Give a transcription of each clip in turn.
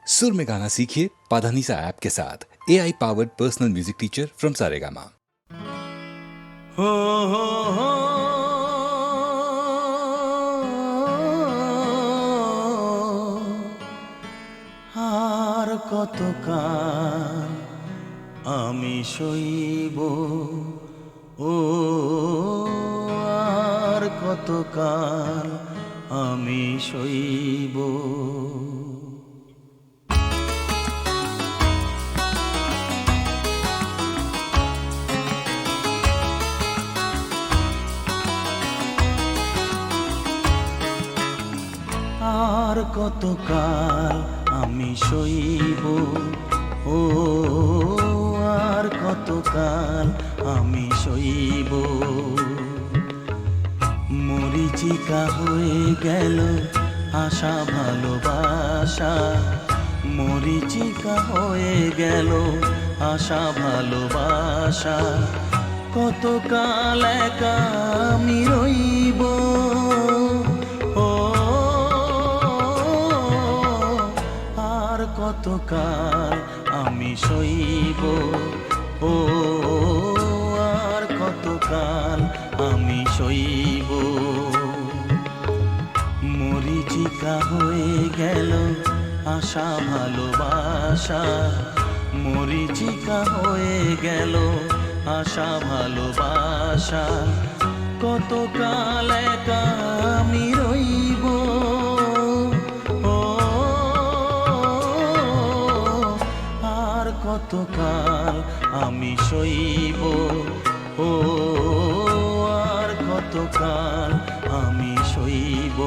सुर में गाना सीखिए पाधानीसा ऐप के साथ AI powered personal music teacher from Saregama. हो আর কতকাল আমি সইব, ও আর কতকাল আমি সইব। আর কতকাল আমি সইব, ও আর কতকাল আমি সইব। মরিচিকা হয়ে গেল আশা ভালোবাসা, মরিচিকা হয়ে গেল আশা ভালোবাসা। কতকাল একা আমি রইব, কতকাল আমি সইব, ও আর কতকাল আমি সইব। মরিচিকা হয়ে গেল আশা ভালোবাসা, মরিচিকা হয়ে গেল আশা ভালোবাসা। কতকাল একা আমি রইব, কতকাল আমি সইব, ও আর কতকাল আমি সইব।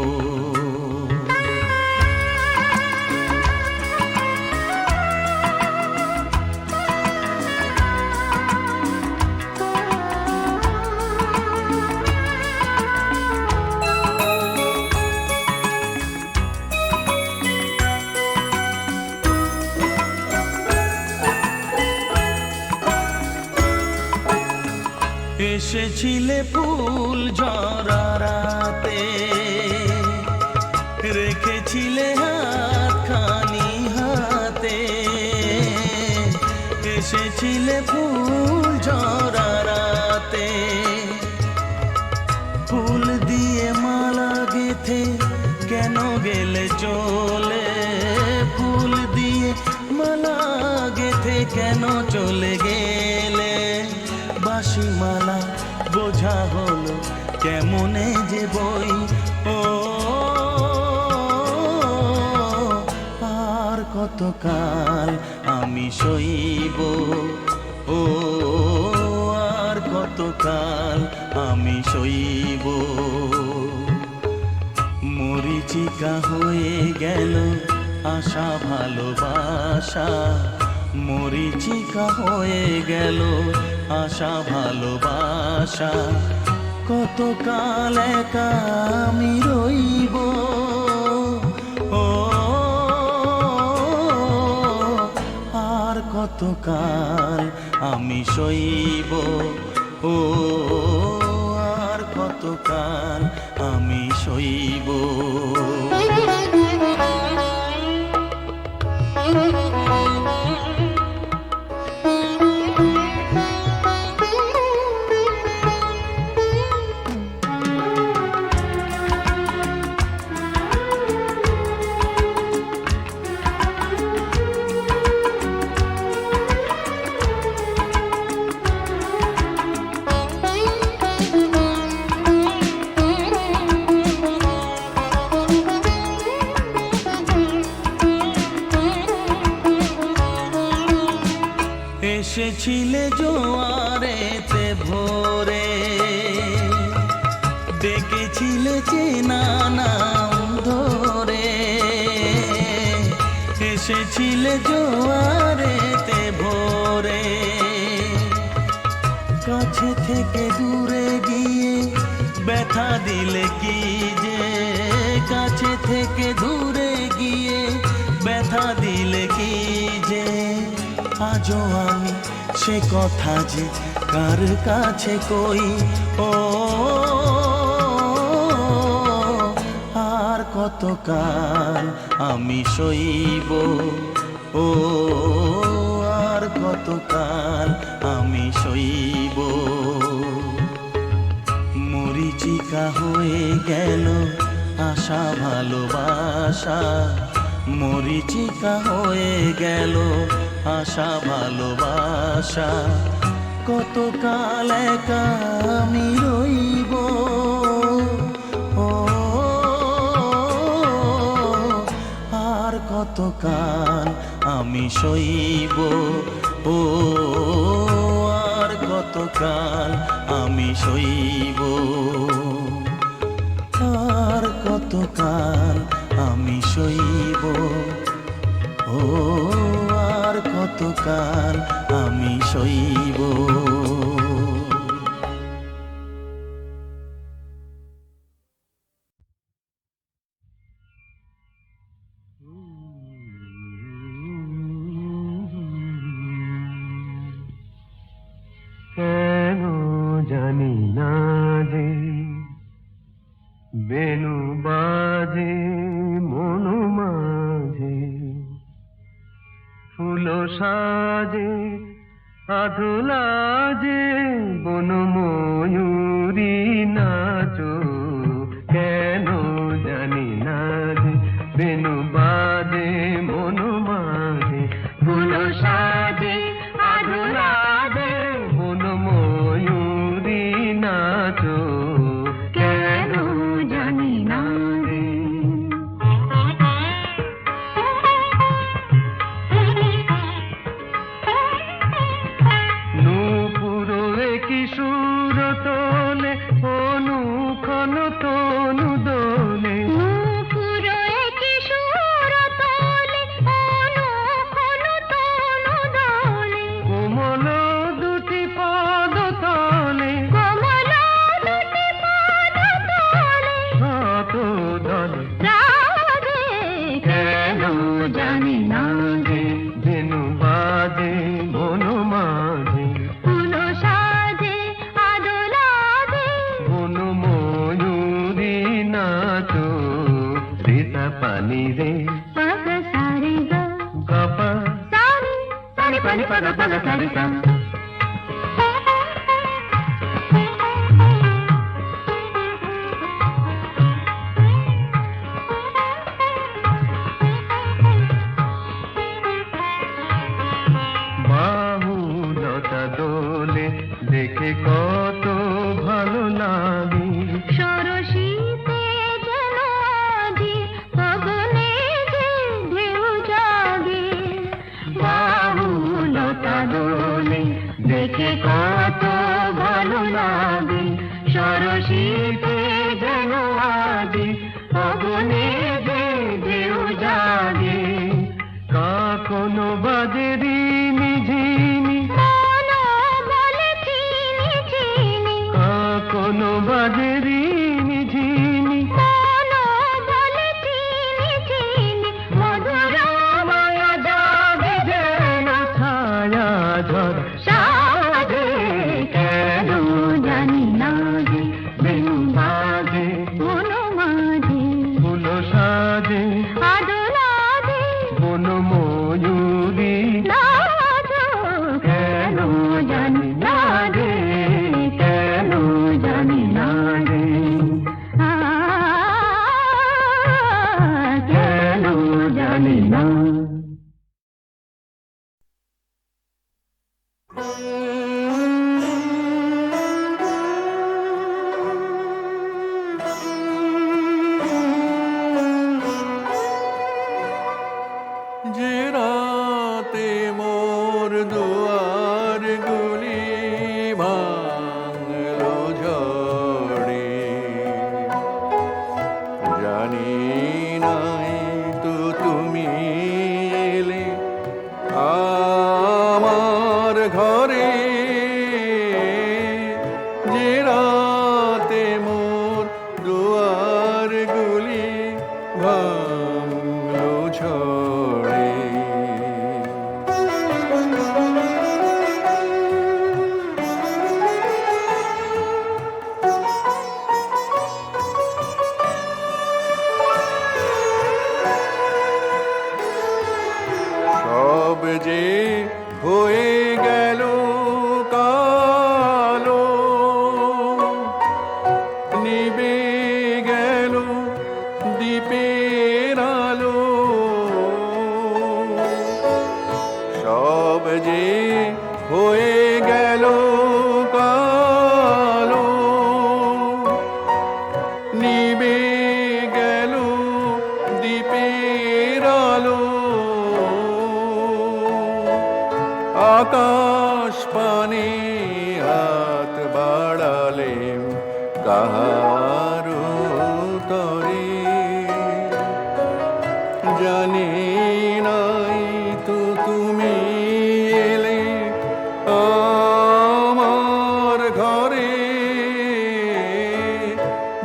এসেছিলে ফুল ঝরা রাতে, রেখেছিলে হাতখানি হাতে। এসেছিলে ফুল ঝরা রাতে, ফুল দিয়ে মালা গেথে কেন গেলে চলে। ফুল দিয়ে মালা গেথে কেন চলে গেলে। বাঁশি মালা বোঝা হলো কেমনে যে বই, ও আর কতকাল আমি সইব, ও আর কতকাল আমি সইব। মরিচিকা হয়ে গেল আশা ভালোবাসা, মরিচিকা হয়ে গেল আশা ভালোবাসা। কতকাল একা আমি রইব, ও আর কতকাল আমি সইব, ও আর কতকাল আমি সইব। এসেছিলে জোয়ারেতে ভোরে, ডেকেছিলে চেনা নাম ধরে। এসেছিলে জোয়ারেতে ভোরে, কাছে থেকে দূরে গিয়ে ব্যথা দিলে কি যে। কাছে থেকে দূরে গিয়ে ব্যথা দিলে কি যে। আজও আমি সে কথা যে কার কাছে কই, ও আর কতকাল আমি সইব। ও আর কতকাল আমি সইব, মরিচিকা হয়ে গেল আশা ভালোবাসা, মরিচিকা হয়ে গেল আশা ভালোবাসা, কতকাল একা আমি রইব, ও আর কতকাল আমি সইব, ও আর কতকাল আমি সইব, আর কতকাল আমি সইব, ও আর কতকাল আমি সইব। কেন জানি না যে বেনু বাজে মন মাঝে, ফুল সাজে আধুলা যে বন ময়ূরী নাচো, কেন জানি না যে বেনু বাজে মন মাঝে, ফুল সাজে আধুলা যে বন ময়ূরী নাচো, কেন জানি না রে। নূপুর কি সুর তোলে অনুক্ষণ তনু দোলে, নূপুর কি সুর তোলে অনুক্ষণ তনু দোলে, কোমল দুটি পদ তলে, কোমল দুটি পদ তলে, শত দলে রাধে, কেন জানি না যে বেনু বাজে বন মাঝে, ফুল সাজে আদোলা দে বন ময়ূরী নাচো, রেতা পানি রে পাগ সারে গা গাপা সারে সারে পানি পাগ পাগ সারে গা। বাহুলতা দোলে দেখে কত ভালো লাগে, সরসীতে যেন আজি গগনে যে ঢেউ জাগে, বাহুলতা দোলে দেখে কত ভালো লাগে, সরসীতে যেন আজি গগনে যে ঢেউ জাগে, কাকন বাজে রিনি ঝিনি মন বলে চিনি চিনি, কাকন বাজে রিনি ঝিনি মন বলে চিনি চিনি, মধুর মায়া জাগে যেন ছায়া ঝড় সাজে, কেন জানি না যে বেনু বাজে মন মাঝে, ফুল সাজে আদোলা দে বন ময়ূরী নাচো, কেন জানি না রে, কেন জানি না রে, কেন জানি না। যে রাতে মোর দুয়ার গুলি ভাঙলো ঝড়ে, জানি নাই তো তুমি এলে আমার ঘরে, যে রাতে মোর দুয়ার গুলি ভাঙলো ঝড়ে। সব যে হয়ে গেল কালো, নিবে গেল দ্বীপের আলো, সব যে হয়ে গেল কালো, নিবে গেল দ্বীপের আলো, আকাশ পানে হাত বাড়ালে কাহার তরে, জানি নাই তো তুমি এলে আমার ঘরে,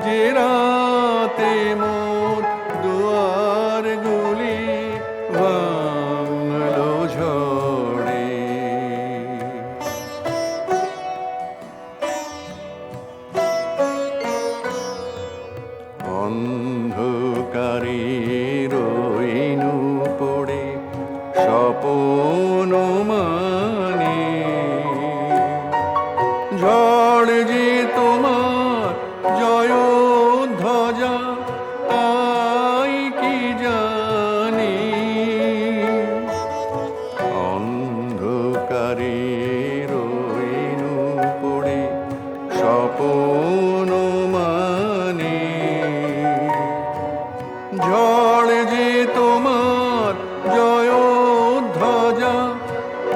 যে রাতে মোর দুয়ার গুলি ভাঙলো ঝড়ে। অন্ধকারে রইনু পড়ে স্বপন মানে, ঝড় যে তোমার জয় ধ্বজা তাই কি জানি, অন্ধকারে রইনু পড়ে স্বপন মানে, ঝড় যে তোমার জয় ধ্বজা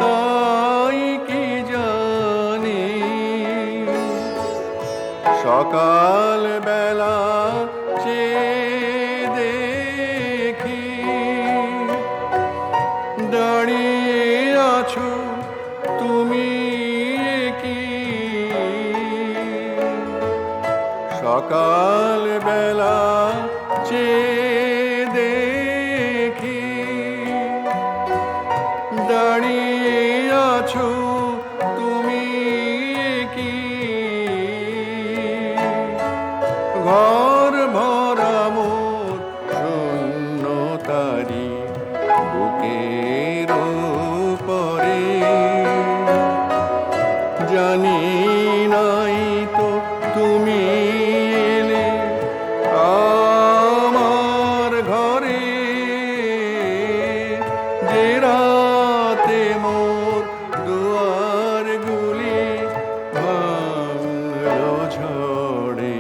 তাই কি জানি, সকাল বেলা চেয়ে দেখি দাঁড়িয়ে আছো তুমি কি, সকাল বেলা চেয়ে দেখি দাঁড়িয়ে আছো তুমি কি, ঘর ভরা মোর শূন্যতারি বুকের পরে, জানি নাই তো তুমি এলে আমার ঘরে, যে রাতে মোর দুয়ার গুলি ভাঙলো ঝড়ে।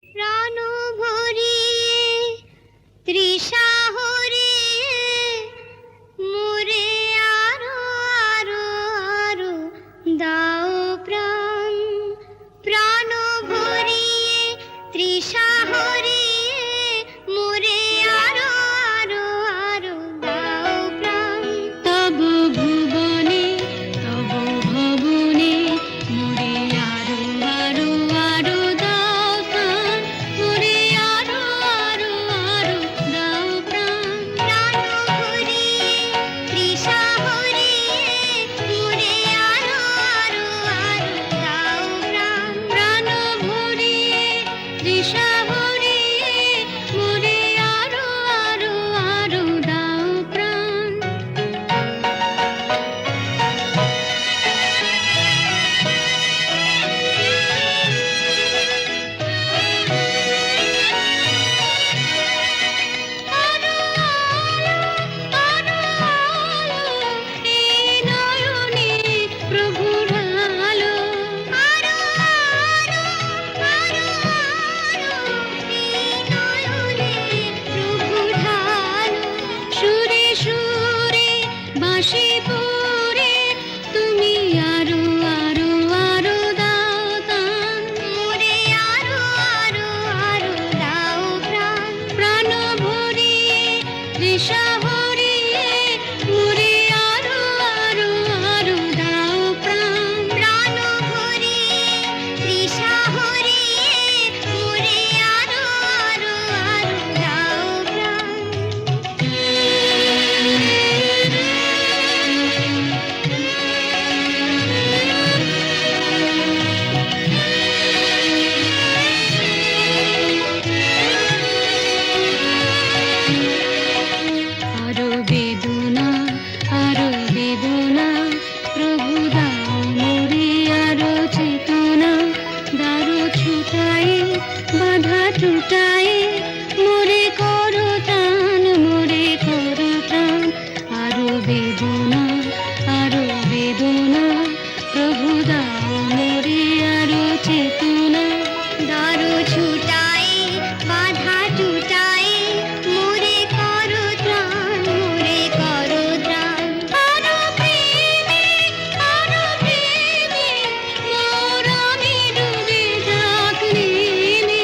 প্রাণ ভরিয়ে তৃষা হরিয়ে মোরে আরো আরো আরো দাও প্রাণ, প্রাণ ভরিয়ে তৃষা হরিয়ে মোরে আরো আরো আরো দাও প্রাণ, তব ভুবনে তব ভবনে মোরে আরো আরো আরো দাও প্রাণ, মোরে আরো আরো আরো দাও প্রাণ, প্রাণ ভরিয়ে তৃষা হরিয়ে মোরে আরো আরো আরো দাও প্রাণ, প্রাণ ভরিয়ে তৃষা হরিয়ে ছুটায়ে মোরে করো টান, মোরে করো টান। আরো বেদনা, আরো বেদনা, প্রভু দাও মোরে আরো চেতনা। দারু ছুটায়ে বাধা টুটায়ে মোরে করো ত্রাণ, মোরে করো ত্রাণ। আরো প্রেমে, আরো প্রেমে মোর আমি ডুবে যাক নেমে।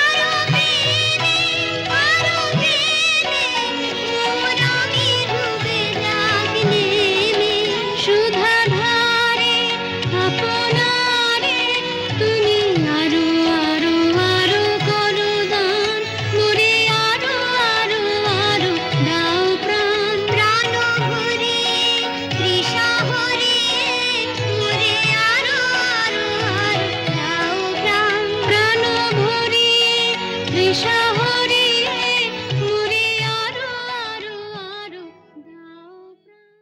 আরো প্রেমে, আরো প্রেমে মোর আমি ডুবে যাক নেমে। সুধা ধারে আপনারে তুমি আরো আরো আরো করো দান, মোরে আরো আরো আরো দাও প্রাণ। প্রাণ ভরে তৃষা হরে মোরে আরো আরো আরো দাও প্রাণ। প্রাণ ভরে তৃষা হরে মোরে আরো আরো আরো দাও প্রাণ।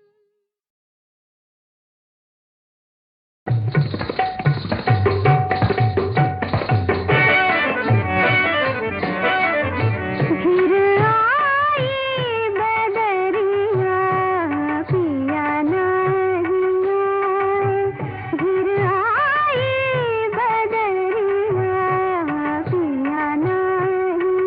घिर आई बदरिया पिया नहीं आए। घिर आई बदरिया पिया नहीं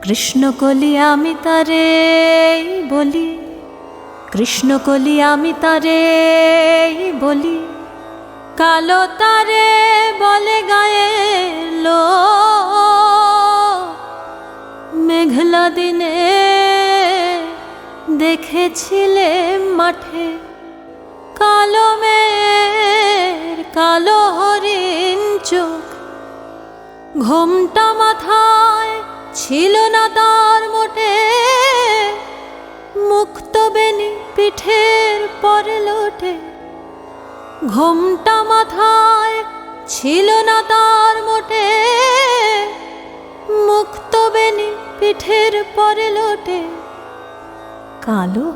কৃষ্ণকলি আমি তারে বলি, কৃষ্ণকলি আমি তারে বলি, কালো তারে বলে গায়ে লো। মেঘলা দিনে দেখেছিলে মাঠে কালো মেয়ের কালো হরিণ চোখ। ঘোমটা মাথায় ছিল না তার মোটে, মুক্ত বেনি পিঠের পরে লোটে। ঘোমটা মাথায় ছিল না তার মোটে, মুক্ত বেনি পিঠের পরে লোটে। কালো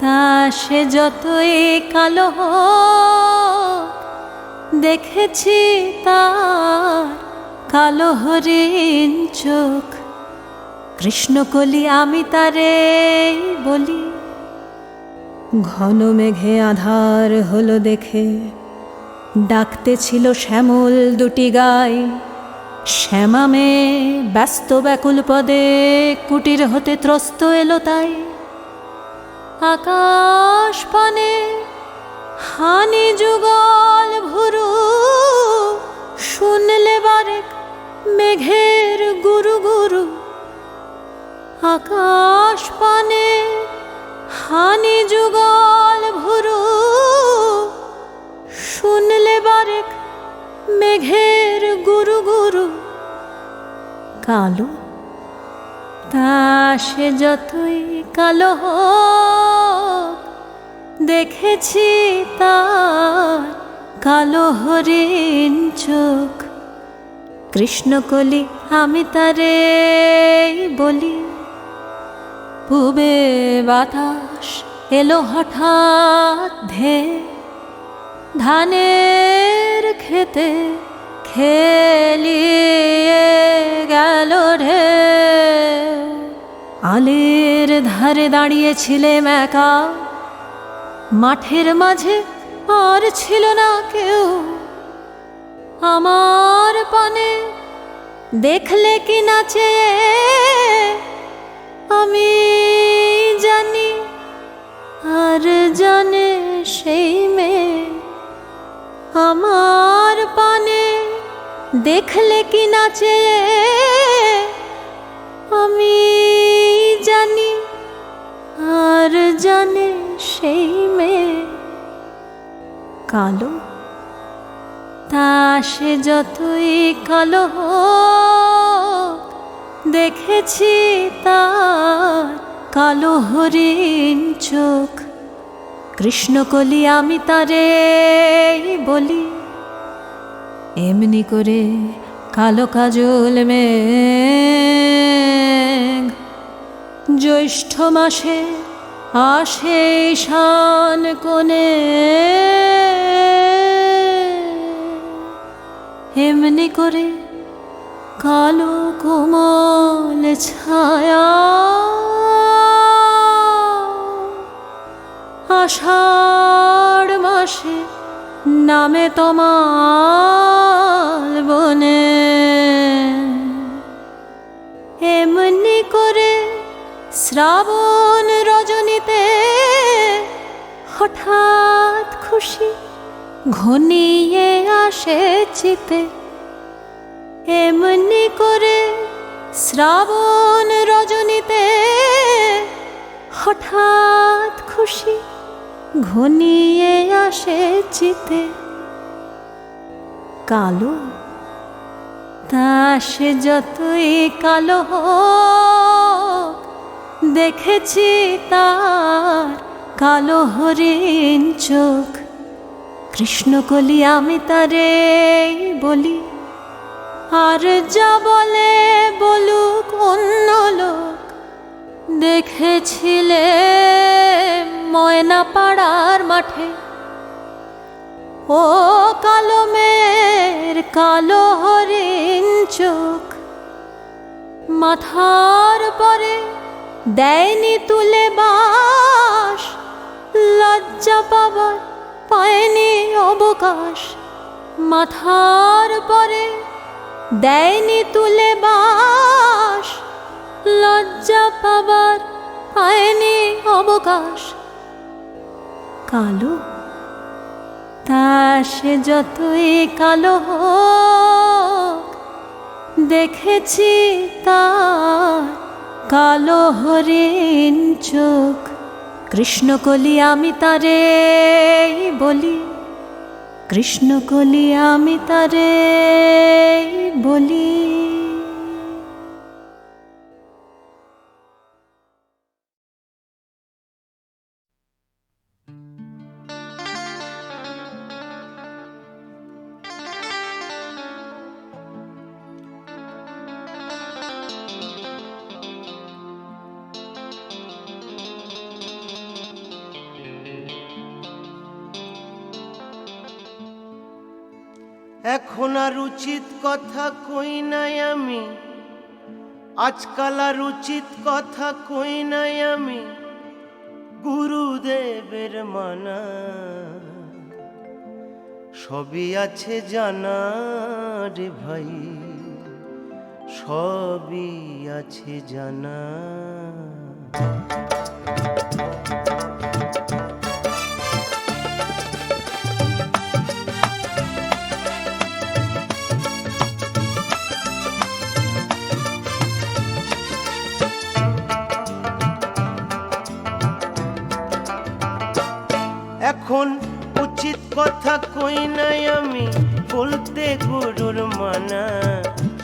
তা সে যতই কালো হোক, দেখেছি তার কালো হরিণ চোখ। কৃষ্ণকলি আমি তারে বলি। ঘন মেঘে আধার হলো দেখে, ডাকতে ছিল শ্যামল দুটি গাই। শ্যামা মেয়ে ব্যস্ত ব্যাকুল পদে কুটির হতে ত্রস্ত এলো তাই। আকাশ পানে হানি যুগল ভুরু, শুনলে বারেক মেঘের গুরু গুরু। আকাশ পানে হানি যুগল ভুরু, শুনলে বারেক মেঘের গুরু গুরু। কালো তা সে যতই কালো হোক, দেখেছি তার কালো হরিণ চোখ। কৃষ্ণকলি আমি তারে বলি। পূবে বাতাস এলো হঠাৎ ধে, ধানের খেতে খেলিয়ে গেল ঢে। আলের ধারে দাঁড়িয়েছিলেম একা, মাঠের মাঝে আর ছিল না কেউ। আমার পানে দেখলে কি নাচে আমি জানি, আর জানে সেই মেয়ে। আমার পানে দেখলে কি নাচে আমি জানি, আর জানে সেই মেয়ে। কালো তা সে যতই কালো হোক, দেখেছি তার কালো হরিণ চোখ। কৃষ্ণকলি আমি তারে বলি। এমনি করে কালো কাজল মেঘ জ্যৈষ্ঠ মাসে আসে ঈশান কোণে। এমনি করে কালো কোমল ছায়া আষাঢ় মাসে নামে তমাল বনে। এমনি করে শ্রাবণ রজনীতে হঠাৎ খুশি ঘনিয়ে আসে চিতে। এমনি করে শ্রাবণ রজনীতে হঠাৎ খুশি ঘনিয়ে আসে চিতে। কালো তা সে যতই কালো হোক, দেখেছি তার কালো হরিণ চোখ। কৃষ্ণকলি আমি তারে বলি। আর যা বলে বলুক অন্য লোক, দেখেছিলে ময়না পাড়ার মাঠে ও কালো মেয়ের কালো হরিণ চোখ। মাথার পরে দেয়নি তুলে বাস, লজ্জা পাবার পায়নি অবকাশ। মাথার পরে দেয়নি তুলে বাস, লজ্জা পাবার পায়নি অবকাশ। কালো তা সে যতই কালো হোক, দেখেছি তার কালো হরিণ চোখ। কৃষ্ণকলি আমি তারে বলি, কৃষ্ণকলি আমি তারে বলি। এখন আর উচিত কথা কই নাই আমি, আজকাল আর উচিত কথা কই নাই আমি। গুরুদেবের মানা সবই আছে জানা রে ভাই, সবই আছে জানা। এখন উচিত কথা কই নাই আমি, বলতে গুরুর মানা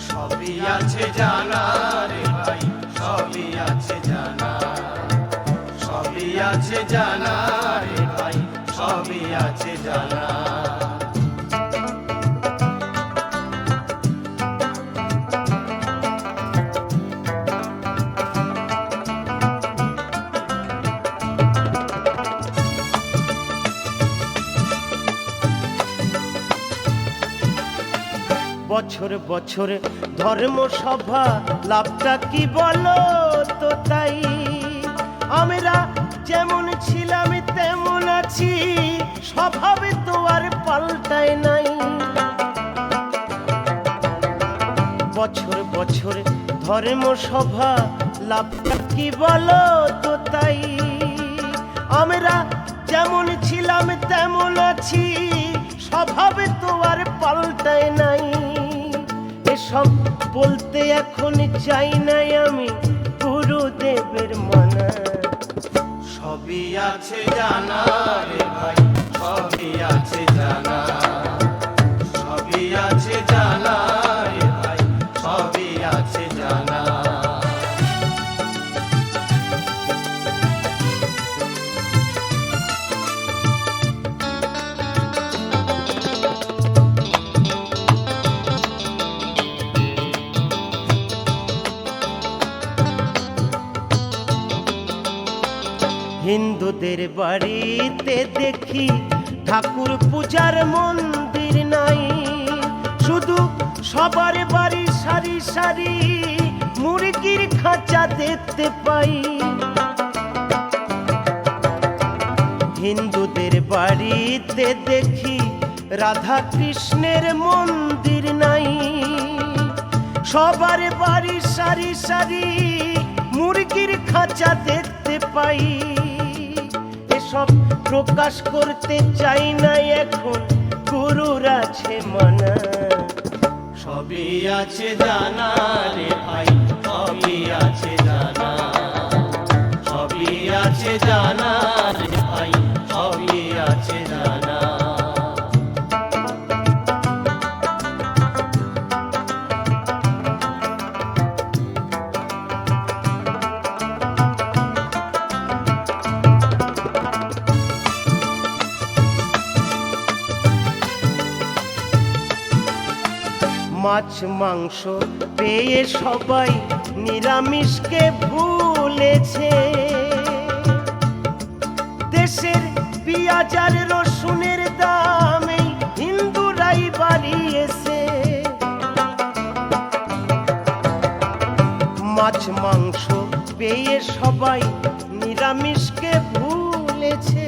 সবই আছে জানা রে ভাই, সবই আছে জানা, সবই আছে জানা রে ভাই, সবই আছে জানা। বছর বছর ধর্মসভা লাভটা কি বলো তো তাই। আমরা যেমন ছিলাম তেমন আছি, স্বভাবে তো আর পাল্টায় নাই। বছর বছর ধর্মসভা লাভটা কি বলো তো তাই। আমরা যেমন ছিলাম তেমন আছি, স্বভাবে তো আর পাল্টায় নাই। এসব বলতে এখন চাই নাই আমি, গুরুদেবের মানা সবই আছে জানা রে ভাই, সবই আছে জানা, সবই আছে জানা রে ভাই, সবই আছে জানা। হিন্দুদের বাড়িতে দেখি ঠাকুর পূজার মন্দির নাই, শুধু সবার বাড়ি সারি সারি মুরগির খাঁচা দেখতে পাই। হিন্দুদের বাড়িতে দেখি রাধা কৃষ্ণের মন্দির নাই, সবার বাড়ি সারি সারি মুরগির খাঁচা দেখতে পাই। এসব প্রকাশ করতে চাই না এখন, গুরুর আছে মানা সবই আছে জানা রে ভাই, সবই আছে জানা, সবই আছে জানা রে ভাই, সবই আছে জানা। মাছ মাংস পেয়ে সবাই নিরামিষকে ভুলেছে, দেশের পেঁয়াজ আর রসুনের দামে হিন্দুরাই বাড়িয়েছে। মাছ মাংস পেয়ে সবাই নিরামিষকে ভুলেছে,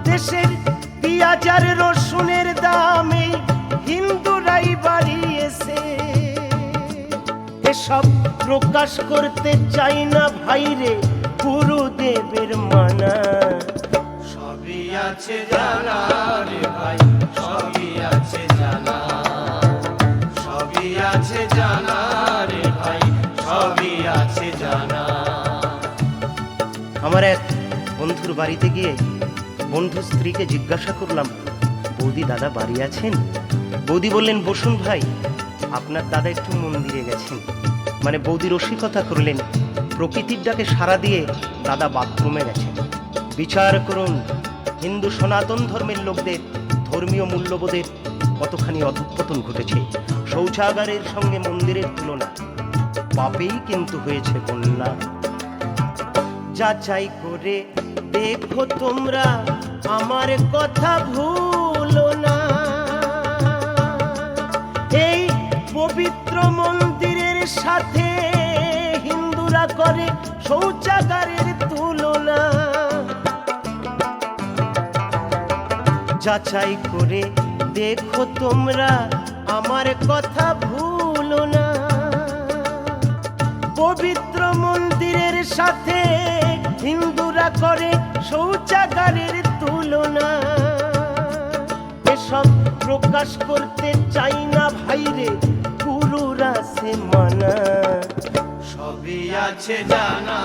দেশের পেঁয়াজ আর রসুনের দামে হিন্দুরাই বাড়িয়েছে। এসব প্রকাশ করতে চাই না ভাইরে গুরুদেবের মানা। সবই আছে জানা রে ভাই, সবই আছে জানা, সবই আছে জানা রে ভাই, সবই আছে জানা। আমার এক বন্ধুর বাড়িতে গিয়ে বন্ধু স্ত্রীকে জিজ্ঞাসা করলাম, বৌদি দাদা বাড়ি আছেন? বৌদি বললেন, বসুন ভাই, আপনার দাদা একটু মন্দিরে গেছেন। মানে বৌদি রসিকতা করলেন, প্রকৃতির ডাকে সাড়া দিয়ে দাদা বাথরুমে গেছেন। বিচার করুন, হিন্দু সনাতন ধর্মের লোকদের ধর্মীয় মূল্যবোধের কতখানি অধঃপতন ঘটেছে। শৌচাগারের সঙ্গে মন্দিরের তুলনা, পাপেই কিন্তু হয়েছে বন্যা। যাচাই করে দেখো তোমরা, আমার কথা ভুলো না। এই পবিত্র মন্দিরের সাথে হিন্দুরা করে শৌচাগারের তুলনা। যাচাই করে দেখো তোমরা, আমার কথা ভুলো না। পবিত্র মন্দিরের সাথে হিন্দুরা করে শৌচাগারের তুলনা। এসব প্রকাশ করতে চাই না ভাইরে গুরুরা সে মানা। সবই আছে জানা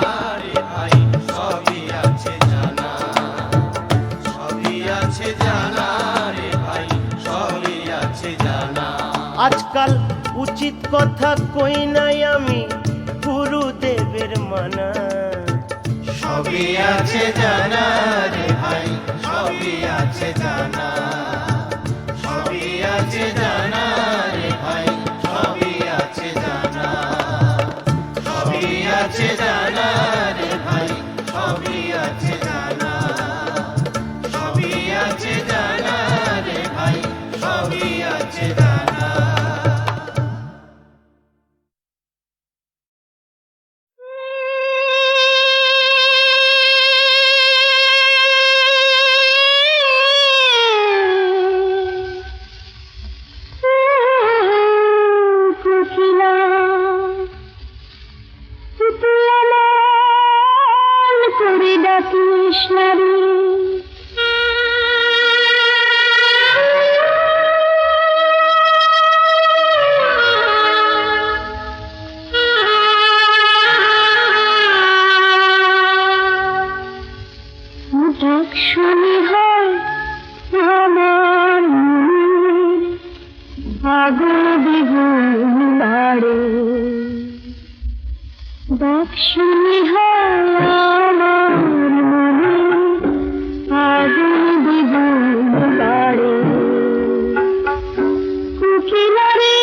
রে ভাই, সবই আছে জানা, সবই আছে জানা রে ভাই, সবই আছে জানা। আজকাল উচিত কথা কই নাই আমি গুরুদেবের মানা। সবই আছে জানা রে ভাই, সবই আছে জানা, সবই আছে জানা রে ভাই, সবই আছে জানা, সবই আছে জানা রে ভাই, সবই আছে জানা, সবই আছে জানা রে ভাই, সবই আছে জানা। শুনি হয় আমার আগুন দ্বিগুণ বাড়ে, ডাক শুনি হয় আমার আগুন দ্বিগুণ বাড়ে। কুকিলা রে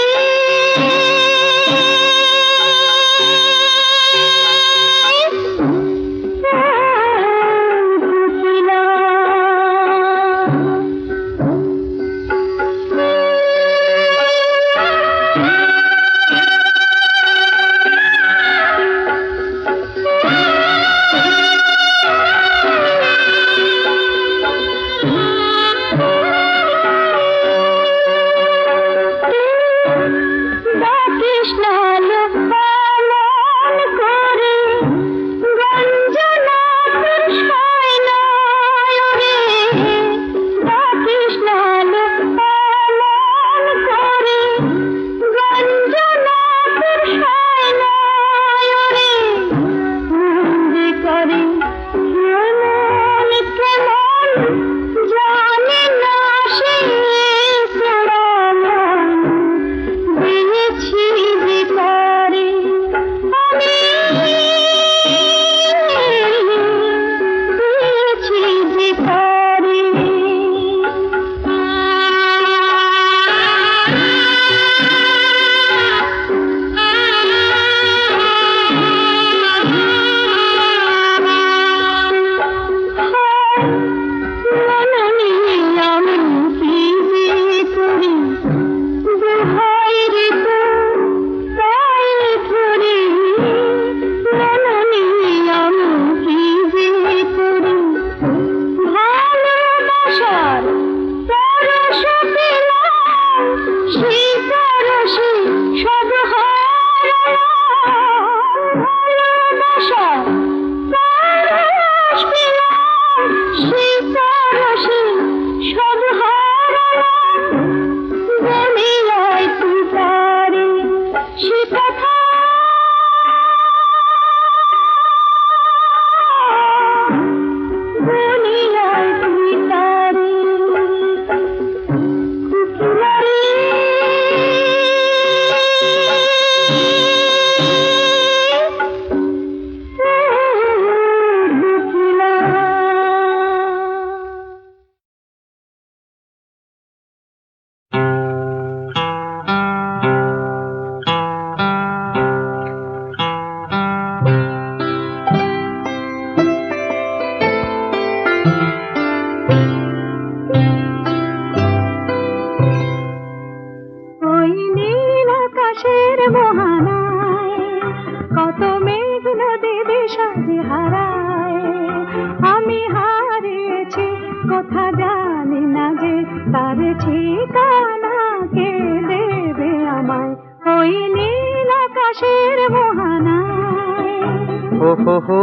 হো হো হো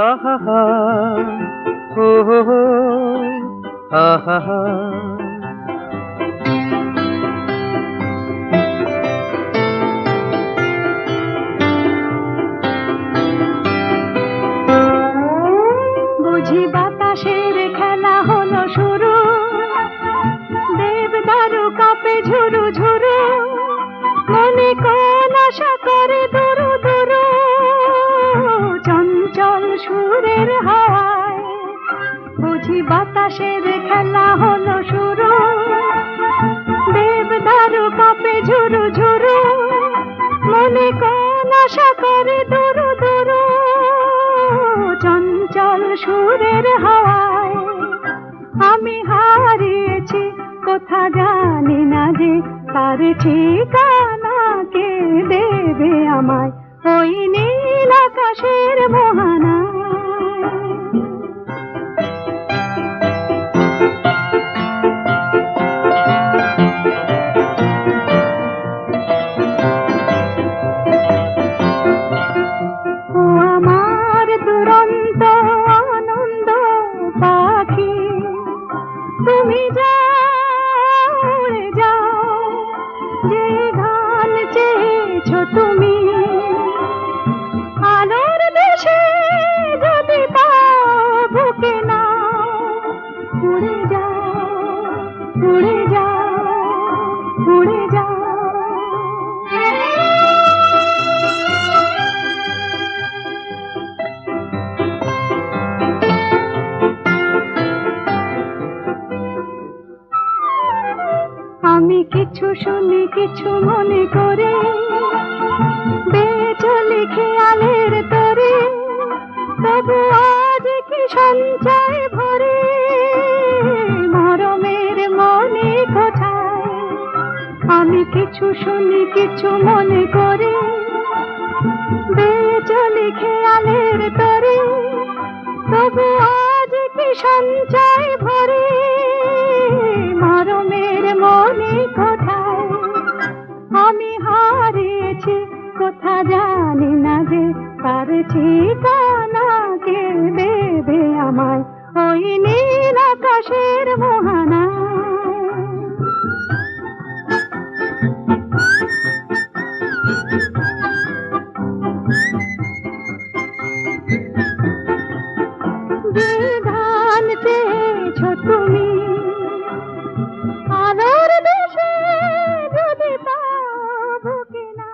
আহা হা হো হো হো আহা হা বুঝি বাতাসের খেলা হলো শুরু, দেবদারু কাপে ঝুরু ঝুরু, মনে কোন আশা করে দুরু দুরু, চঞ্চল সুরের হাওয়ায়। বুঝি বাতাসের খেলা হলো শুরু, দেবদারু কাপে ঝুরু ঝুরু, মনে কোন আশা করে দুরু দুরু, চঞ্চল সুরের হাওয়ায়। আমি হারিয়েছি কোথা জানি না যে, তার ঠিকানা কে দেবে আমায় ওই নীল আকাশের মোহনায়। ও আমার দুরন্ত আনন্দ পাখি, তুমি যাও উড়ে যাও, যে গান চেয়েছ তুমি, আলোর দেশে যদি পাও বুকে নাও, উড়ে যাও উড়ে যাও উড়ে যাও। আমি কিছু শুনি কিছু মনে করে, বেচলি খেয়ালের তরে, তবু আজ কি সঞ্চয় ভরে মরমের মনে কোথায়। আমি কিছু শুনি কিছু মনে করে, বেচলি খেয়ালের তরে, তবু আজ কি সঞ্চয় ভরে মরমের মনে কোথায়। আমি হারিয়েছি কোথা জানি না যে, তার ঠিকানা কে দেবে আমায় ওই নীল আকাশের মোহনায়। যে গান চেয়েছ তুমি, আলোর দেশে যদি পাবো কিনা।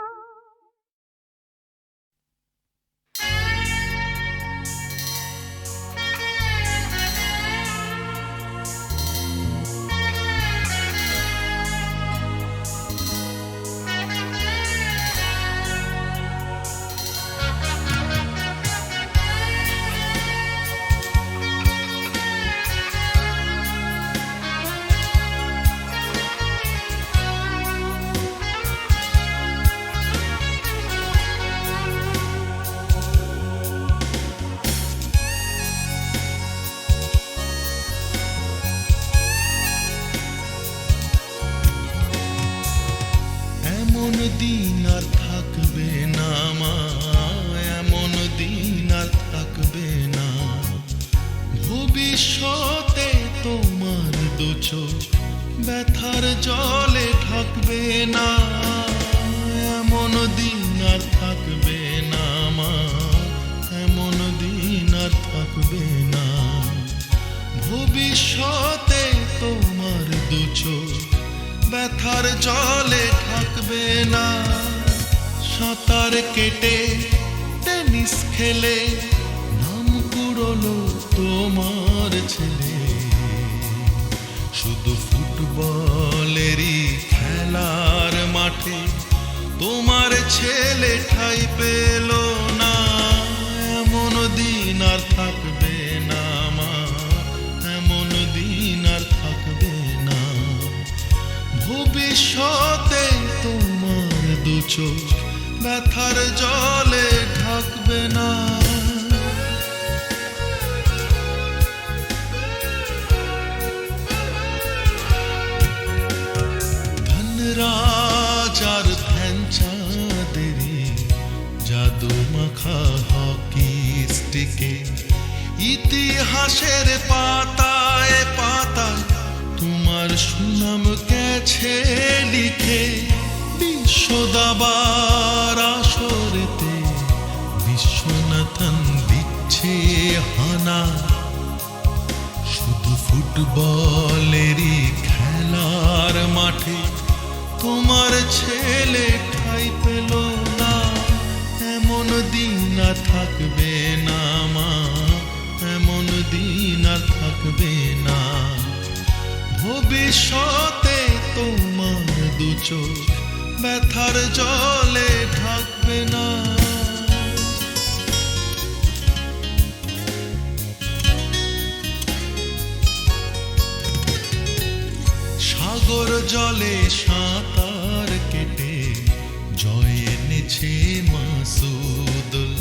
এমন দিন আর থাকবে না মা, এমন দিন আর থাকবে না, ভবিষ্যতে তোমার দু চোখ ব্যথার জলে ঢাকবে না। এমন দিন আর থাকবে না মা, এমন দিন আর থাকবে না, ভবিষ্যতে তোমার দু চোখ ব্যথার জলে থাকবে না। সাঁতার কেটে টেনিস খেলে নাম কুড়লো তোমার ছেলে, শুধু ফুটবলেরই খেলার মাঠে তোমার ছেলে ঠাঁই পেল না। এমন দিন আর থাকবে না মা, এমন দিন আর থাকবে না, ভবিষ্যতে তোমার দু চোখ ব্যথার জলে ঢাকবে না। ধনরাজ আর ধ্যানচাঁদেরই জাদু মাখা সৃষ্টিকে ইতিহাসের পাতায় পাতায় তোমার সুনাম গেছে লিখে। বিশ্বদাবার আসরেতে বিশ্বনাথন দিচ্ছে হানা, শুধু ফুটবলেরই খেলার মাঠে তোমার ছেলে ঠাঁই পেল না। এমন দিন আর থাকবে না মা, এমন দিন আর থাকবে না। ভবিষ্যতে তোমার দু চোখ ব্যথার জলে ঢাকবে না। সাগর জলে সাঁতার কেটে জয় এনেছে মাসুদুল।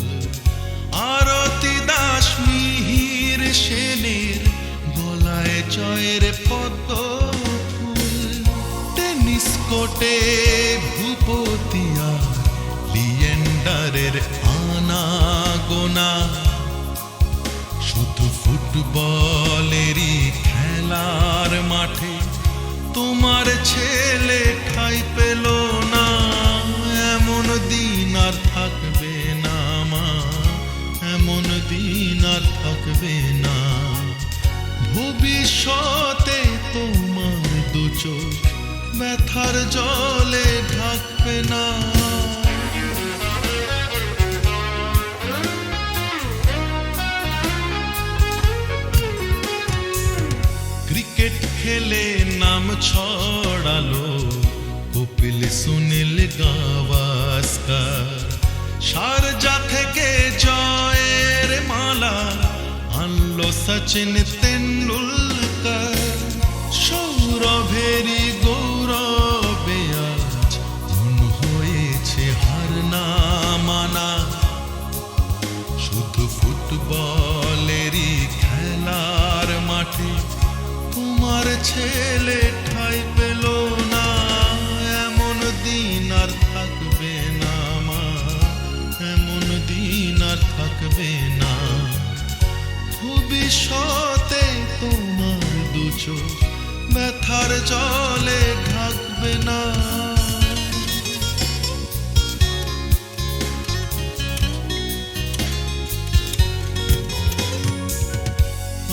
আরতি দাস মিহির সেনের গলায় জয়ের পদ্ম ফুল। টেনিস কোর্টে ভূপতি আর লিয়েন্ডারের আনা গোনা, শুধু ফুটবলেরই খেলার মাঠে তোমার ছেলে ঠাঁই পেল না। এমন দিন আর থাকবে না মা, এমন দিন আর থাকবে না। ভবিষ্যতে তোমার দু চোখ ব্যথার জলে ঢাকবে না। ক্রিকেট খেলে নাম ছড়ালো কপিল সুনীল গাভাস্কর। শারজা থেকে জয়ের মালা আনলো সচিন তেন্ডুলকর। সৌরভেরই গৌরবে আজ মন হয়েছে হার না মানা, শুধু ফুটবলেরই খেলার মাঠে তোমার ছেলে ঠাঁই পেল না। এমন দিন আর থাকবে না মা, এমন দিন আর থাকবে না। ভবিষ্যতে তোমার দু চোখ ব্যথার জলে ঢাকবে না।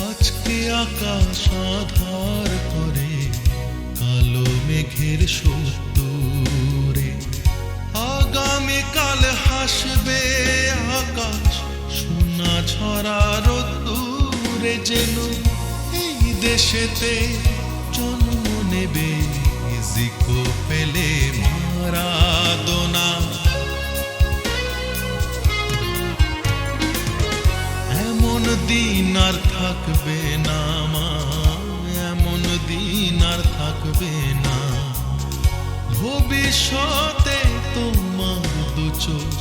আজকে আকাশ আধার করে কালো মেঘের সত্তরে, আগামীকাল হাসবে আকাশ সোনা ছড়া রোদ্দুরে। যেন এই দেশেতে জন্ম নেবে জিকো পেলে মারাদোনা। এমন দিন আর থাকবে না মা, এমন দিন আর থাকবে না। ভবিষ্যতে তোমার দু চোখ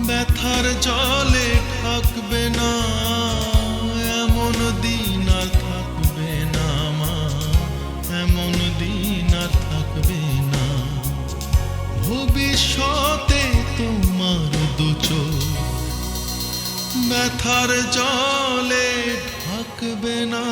ব্যথার জলে ঢাকবে না। এমন দিন আর থাকবে না মা, এমন দিন আর থাকবে না। ভবিষ্যতে তোমার দু চোখ ব্যথার জলে ঢাকবে না।